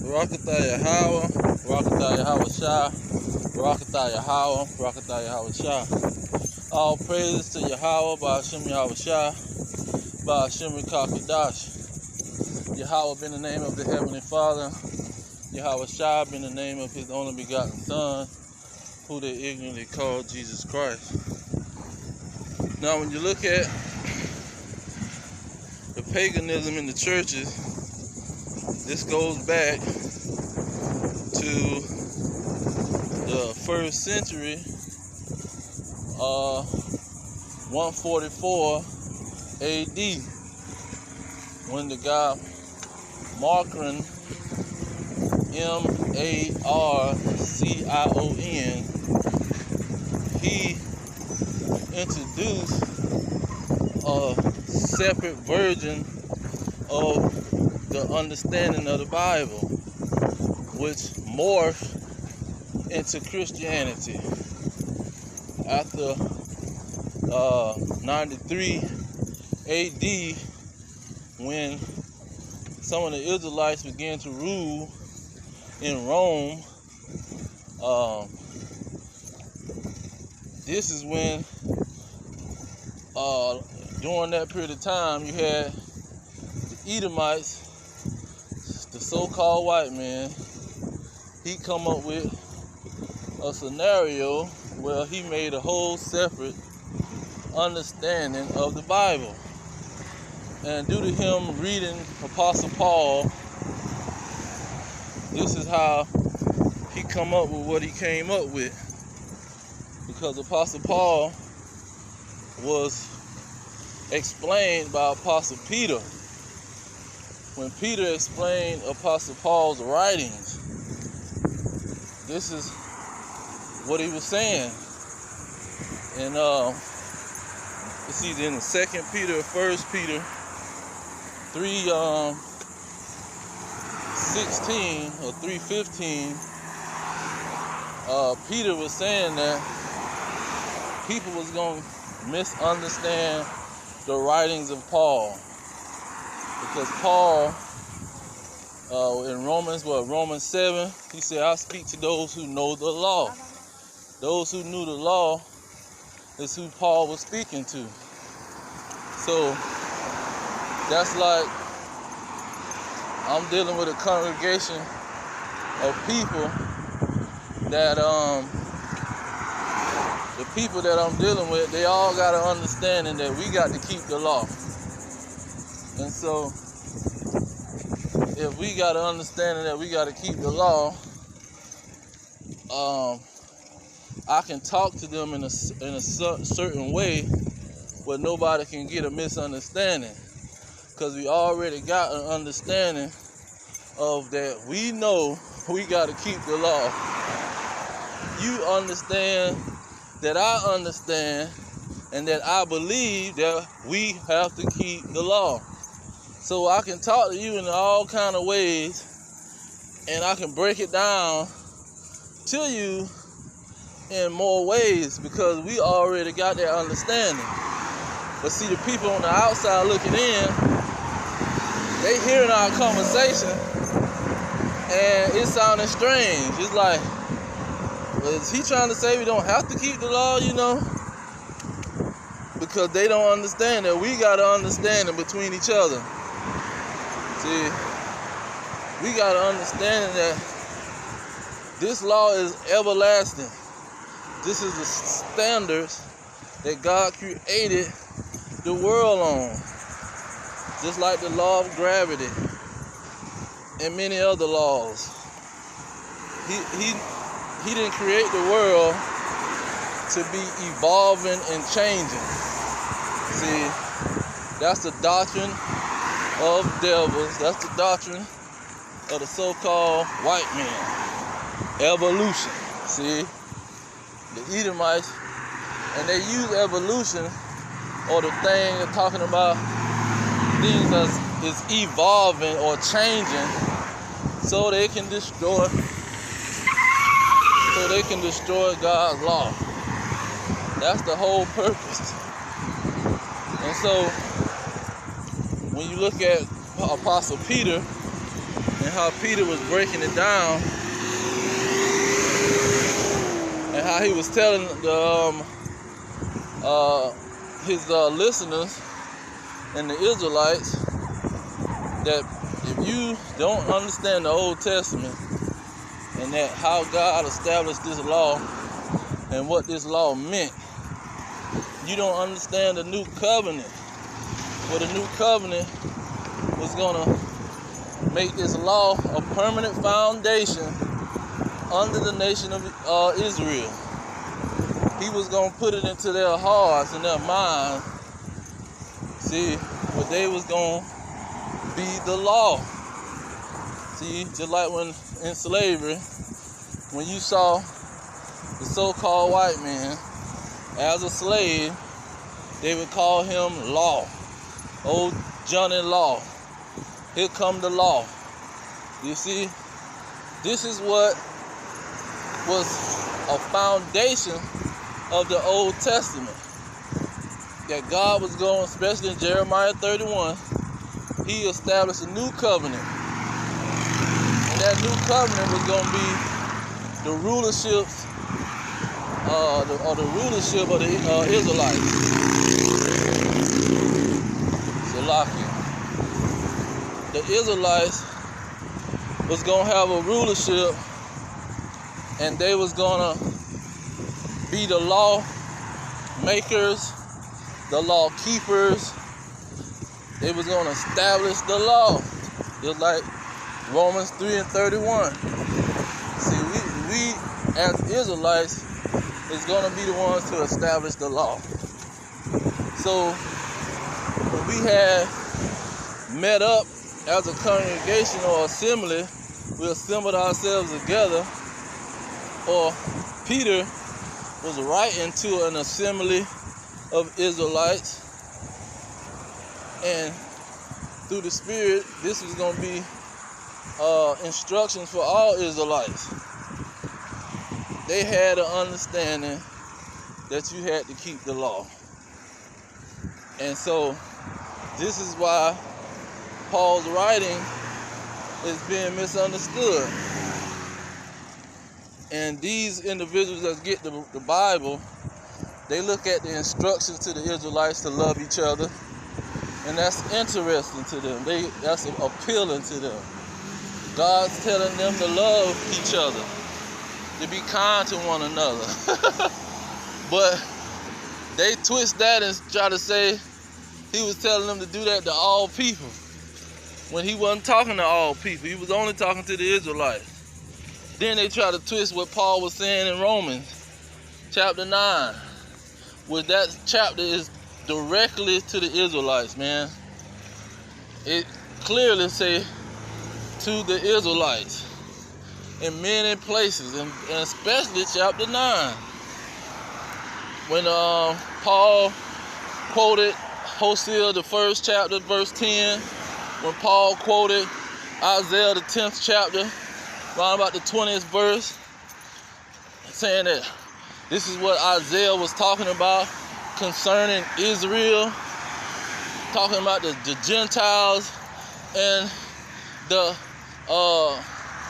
Barakatah Yahweh, Barakatah Yahweh Shah, Barakatah Yahweh, Barakatah Yahweh Shah. All praises to Yahweh, Ba'ashem Yahweh Shah, Ba'ashem Kadash. Yahweh been the name of the Heavenly Father. Yahweh Shah been the name of His only begotten Son, who they ignorantly call Jesus Christ. Now, when you look at the paganism in the churches, this goes back to the first century, 144 AD, when the guy Marcion, M-A-R-C-I-O-N, he introduced a separate version of the understanding of the Bible, which morphed into Christianity after 93 AD, when some of the Israelites began to rule in Rome. This is when, during that period of time, you had the Edomites, the so-called white man. He come up with a scenario where he made a whole separate understanding of the Bible. And due to him reading Apostle Paul, this is how he come up with what he came up with. Because Apostle Paul was explained by Apostle Peter. When Peter explained Apostle Paul's writings, this is what he was saying. And it's either in the 2 Peter or 1 Peter 3:16 or 3:15. Peter was saying that people was going to misunderstand the writings of Paul, because Paul, in Romans 7, he said, I speak to those who know the law. Those who knew the law is who Paul was speaking to. So that's like I'm dealing with a congregation of people that the people that I'm dealing with, they all got an understanding that we got to keep the law. And so if we got an understanding that we got to keep the law, I can talk to them in a certain way where nobody can get a misunderstanding, because we already got an understanding of that. We know we got to keep the law. You understand that I understand, and that I believe that we have to keep the law. So I can talk to you in all kind of ways, and I can break it down to you in more ways, because we already got that understanding. But see, the people on the outside looking in, they hearing our conversation, and it sounding strange. It's like, well, is he trying to say we don't have to keep the law, Because they don't understand that we got to understand it between each other. See, we got to understand that this law is everlasting. This is the standards that God created the world on. Just like the law of gravity and many other laws. He didn't create the world to be evolving and changing. See, that's the doctrine of devils. That's the doctrine of the so-called white man. Evolution. See, the Edomites, and they use evolution, or the thing of talking about things that is evolving or changing, so they can destroy God's law. That's the whole purpose. And so when you look at Apostle Peter and how Peter was breaking it down, and how he was telling his listeners and the Israelites that if you don't understand the Old Testament and that how God established this law and what this law meant, you don't understand the new covenant. For the new covenant was going to make this law a permanent foundation under the nation of Israel. He was going to put it into their hearts and their minds. See, what they was going to be the law. See, just like when in slavery, when you saw the so-called white man as a slave, they would call him law. Old Johnny Law. Here come the law. You see, this is what was a foundation of the Old Testament. That God was going, especially in Jeremiah 31, he established a new covenant. And that new covenant was going to be the rulership the rulership of the Israelites. Salakia. The Israelites was going to have a rulership, and they was going to be the law makers, the law keepers. They was going to establish the law. Just like Romans 3 and 31. See, we as Israelites is going to be the ones to establish the law. So when we had met up as a congregation or assembly, we assembled ourselves together, or Peter was writing to an assembly of Israelites, and through the Spirit, this was going to be instructions for all Israelites. They had an understanding that you had to keep the law. And so this is why Paul's writing is being misunderstood. And these individuals that get the Bible, they look at the instructions to the Israelites to love each other, and that's interesting to them. That's appealing to them. God's telling them to love each other, to be kind to one another. But they twist that and try to say he was telling them to do that to all people, when he wasn't talking to all people. He was only talking to the Israelites. Then they try to twist what Paul was saying in Romans chapter 9, where that chapter is directly to the Israelites, man. It clearly say to the Israelites in many places, and especially chapter 9, when Paul quoted Hosea, the 1st chapter, verse 10, when Paul quoted Isaiah, the 10th chapter, around about the 20th verse, saying that this is what Isaiah was talking about concerning Israel, talking about the Gentiles and the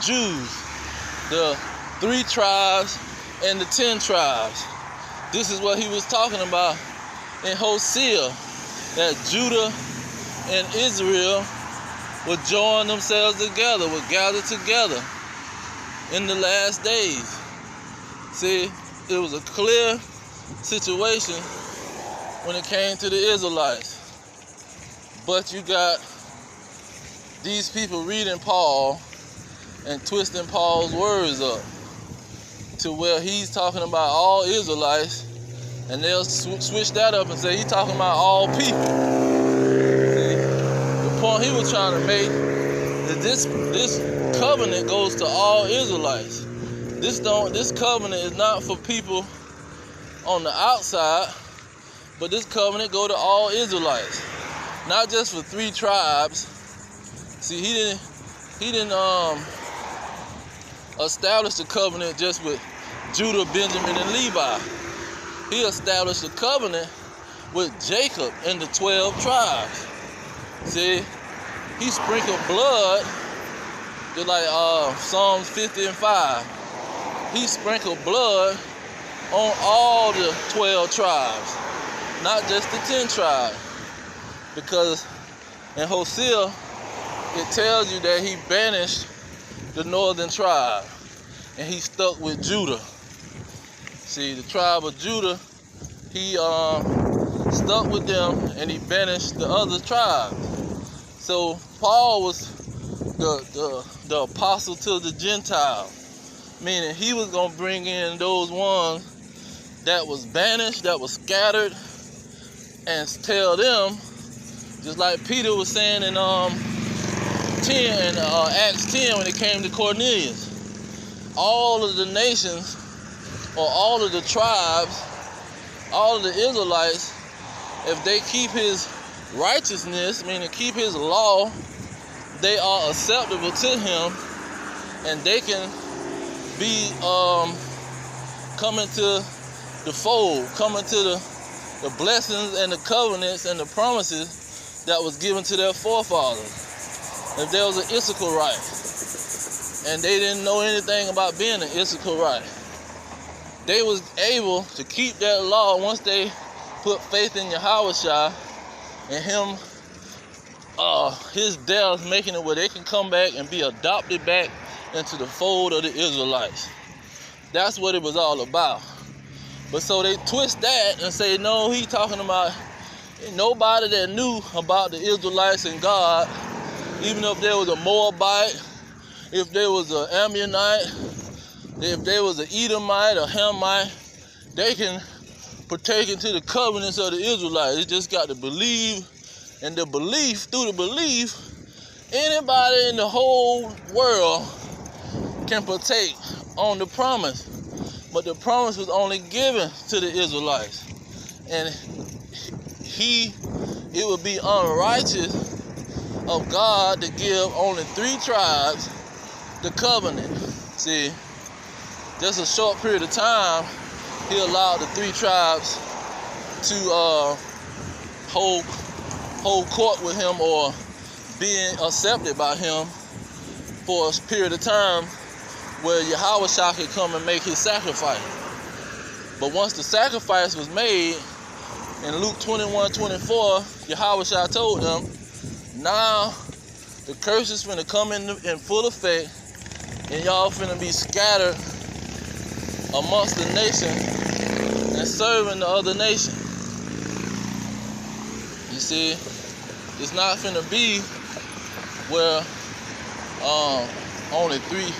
Jews, the 3 tribes and the 10 tribes. This is what he was talking about in Hosea, that Judah and Israel would join themselves together, would gather together in the last days. See, it was a clear situation when it came to the Israelites. But you got these people reading Paul and twisting Paul's words up to where he's talking about all Israelites, and they'll switch that up and say he's talking about all people. See, the point he was trying to make is this covenant goes to all Israelites. This covenant is not for people on the outside, but this covenant go to all Israelites, not just for 3 tribes. See, he didn't establish the covenant just with Judah, Benjamin, and Levi. He established a covenant with Jacob and the 12 tribes. See, he sprinkled blood Just like Psalms 50 and 5. He sprinkled blood on all the 12 tribes, not just the 10 tribes. Because in Hosea, it tells you that he banished the northern tribe and he stuck with Judah. See, the tribe of Judah, he stuck with them and he banished the other tribes. So Paul was the apostle to the Gentiles, meaning he was going to bring in those ones that was banished, that was scattered, and tell them, just like Peter was saying in Acts 10 when it came to Cornelius, all of the nations or all of the tribes, all of the Israelites, if they keep his righteousness, meaning keep his law, they are acceptable to him, and they can be coming to the fold, coming to the blessings and the covenants and the promises that was given to their forefathers. If there was an Issacharite and they didn't know anything about being an Issacharite, they was able to keep that law once they put faith in Yahushua and him, his death, making it where they can come back and be adopted back into the fold of the Israelites. That's what it was all about. But so they twist that and say, no, he talking about nobody that knew about the Israelites and God, even if there was a Moabite, if there was an Ammonite, if there was an Edomite or Hamite, they can partake into the covenants of the Israelites. They just got to believe, and the belief, through the belief, anybody in the whole world can partake on the promise. But the promise was only given to the Israelites. And it would be unrighteous of God to give only 3 tribes the covenant. See, just a short period of time, he allowed the 3 tribes to hold court with him or being accepted by him for a period of time where Yahushua could come and make his sacrifice. But once the sacrifice was made, in Luke 21:24, Yahushua told them, now the curse is finna come in full effect, and y'all finna be scattered amongst the nation and serving the other nation. You see, it's not finna be where only 3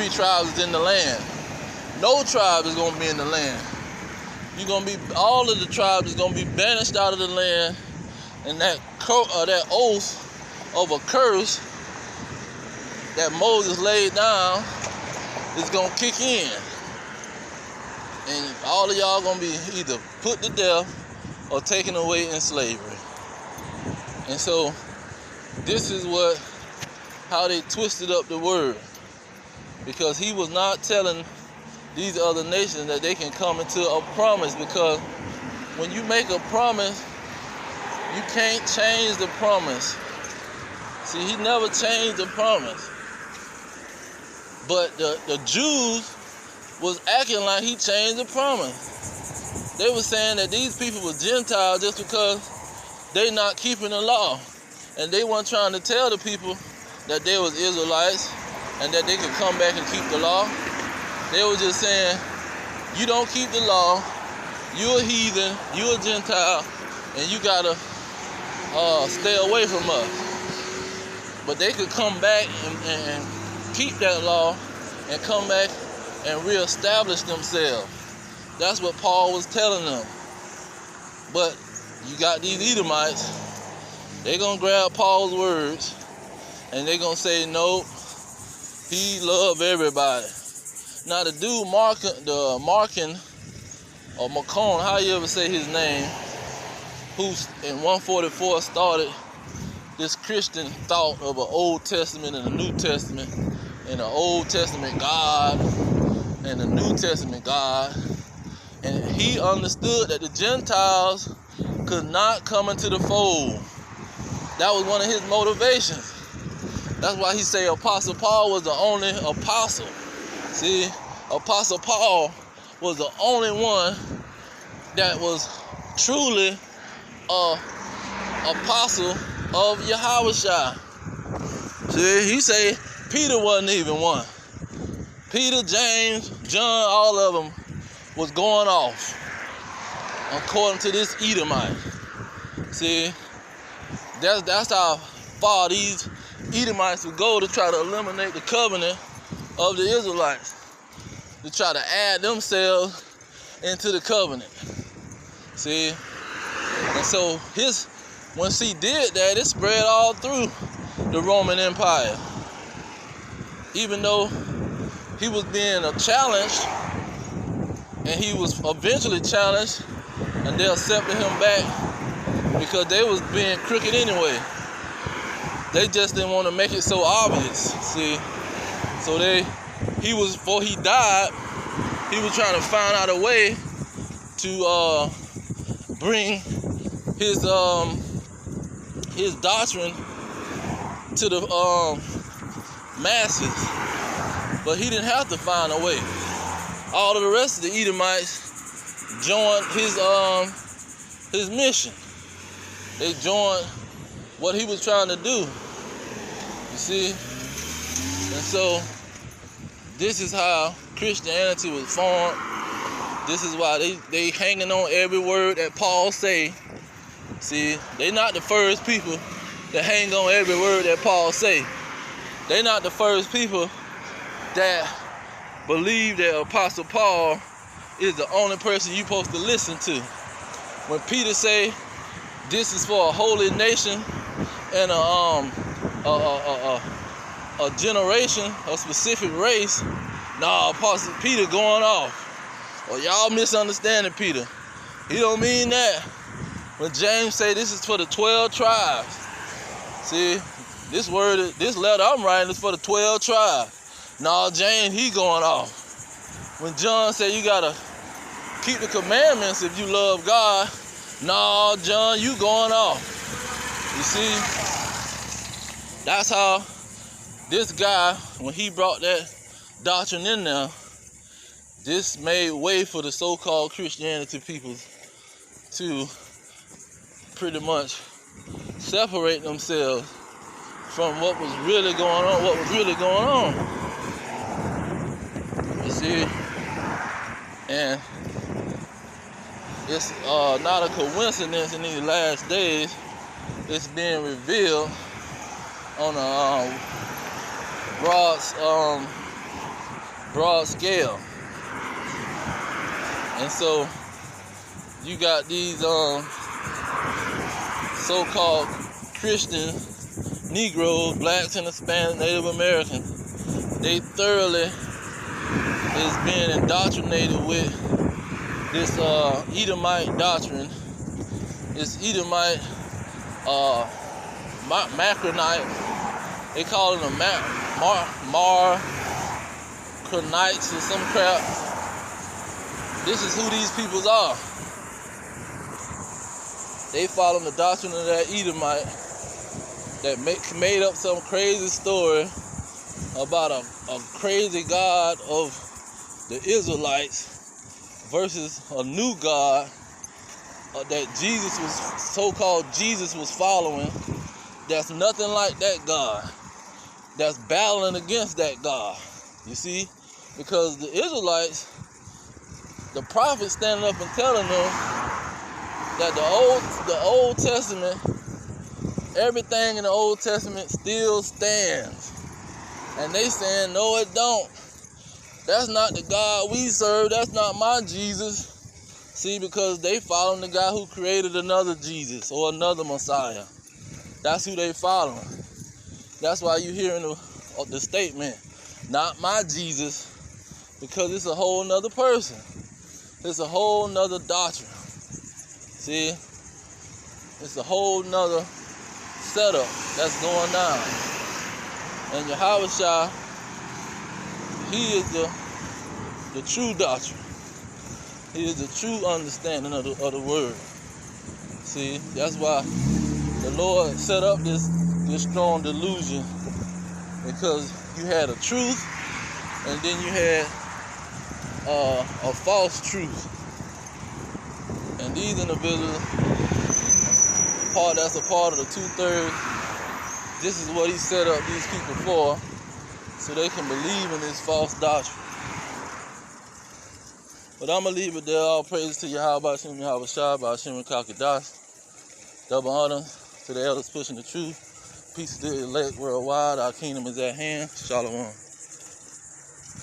tribes is in the land. No tribe is gonna be in the land. All of the tribes is gonna be banished out of the land, and that oath of a curse that Moses laid down is gonna kick in, and all of y'all gonna be either put to death or taken away in slavery. And so this is how they twisted up the word, because he was not telling these other nations that they can come into a promise, because when you make a promise, you can't change the promise. See, he never changed the promise. But the Jews was acting like he changed the promise. They were saying that these people were Gentiles just because they not keeping the law. And they weren't trying to tell the people that they was Israelites and that they could come back and keep the law. They were just saying, you don't keep the law, you're a heathen, you're a Gentile, and you gotta stay away from us. But they could come back and keep that law and come back and reestablish themselves. That's what Paul was telling them. But you got these Edomites, they're gonna grab Paul's words and they're gonna say, nope, he loved everybody. Now the dude Markin or Macon, how you ever say his name, who in 144 started this Christian thought of an Old Testament and a New Testament, and an Old Testament God and a New Testament God. And he understood that the Gentiles could not come into the fold. That was one of his motivations. That's why he say Apostle Paul was the only apostle. See, Apostle Paul was the only one that was truly a apostle of Yahushua. See, he say Peter wasn't even one. Peter, James, John, all of them was going off according to this Edomite. See, that's how far these Edomites would go to try to eliminate the covenant of the Israelites, to try to add themselves into the covenant. See, and so once he did that, it spread all through the Roman Empire. Even though he was being challenged, and he was eventually challenged, and they accepted him back because they was being crooked anyway. They just didn't want to make it so obvious. See, so before he died, he was trying to find out a way to bring his doctrine to the masses, but he didn't have to find a way. All of the rest of the Edomites joined his mission. They joined what he was trying to do. You see? And so this is how Christianity was formed. This is why they hanging on every word that Paul say. See, they not the first people that hang on every word that Paul say. They not the first people that believe that Apostle Paul is the only person you're supposed to listen to. When Peter say this is for a holy nation and a generation, a specific race, nah, Apostle Peter going off. Or y'all misunderstanding Peter. He don't mean that. When James say this is for the 12 tribes. See, this letter I'm writing is for the 12 tribes. Nah, James, he going off. When John said you gotta keep the commandments if you love God, nah, John, you going off. You see, that's how this guy, when he brought that doctrine in there, this made way for the so-called Christianity people to pretty much separate themselves from what was really going on, You see? And it's not a coincidence in these last days. It's being revealed on a broad scale. And so you got these so-called Christian Negroes, blacks and Hispanics, Native Americans. They thoroughly is being indoctrinated with this Edomite doctrine. This Edomite Macronite. They call them Marcionites or some crap. This is who these peoples are. They follow the doctrine of that Edomite that made up some crazy story about a crazy God of the Israelites versus a new God that so-called Jesus was following. That's nothing like that God. That's battling against that God. You see? Because the Israelites, the prophets standing up and telling them that the Old Testament, everything in the Old Testament still stands. And they saying, no, it don't. That's not the God we serve. That's not my Jesus. See, because they following the guy who created another Jesus or another Messiah. That's who they following. That's why you hearing the statement, not my Jesus, because it's a whole nother person. It's a whole nother doctrine. See, it's a whole nother setup that's going down. And Yahushua, he is the true doctrine. He is the true understanding of the word. See, that's why the Lord set up this strong delusion because you had a truth and then you had a false truth. And these individuals, that's a part of the 2/3. This is what he set up these people for, so they can believe in this false doctrine. But I'm going to leave it there. All praise to Yahweh, Shem Yahweh Shah, Shem Kakadash. Double honor to the elders pushing the truth. Peace to the elect worldwide. Our kingdom is at hand. Shalom.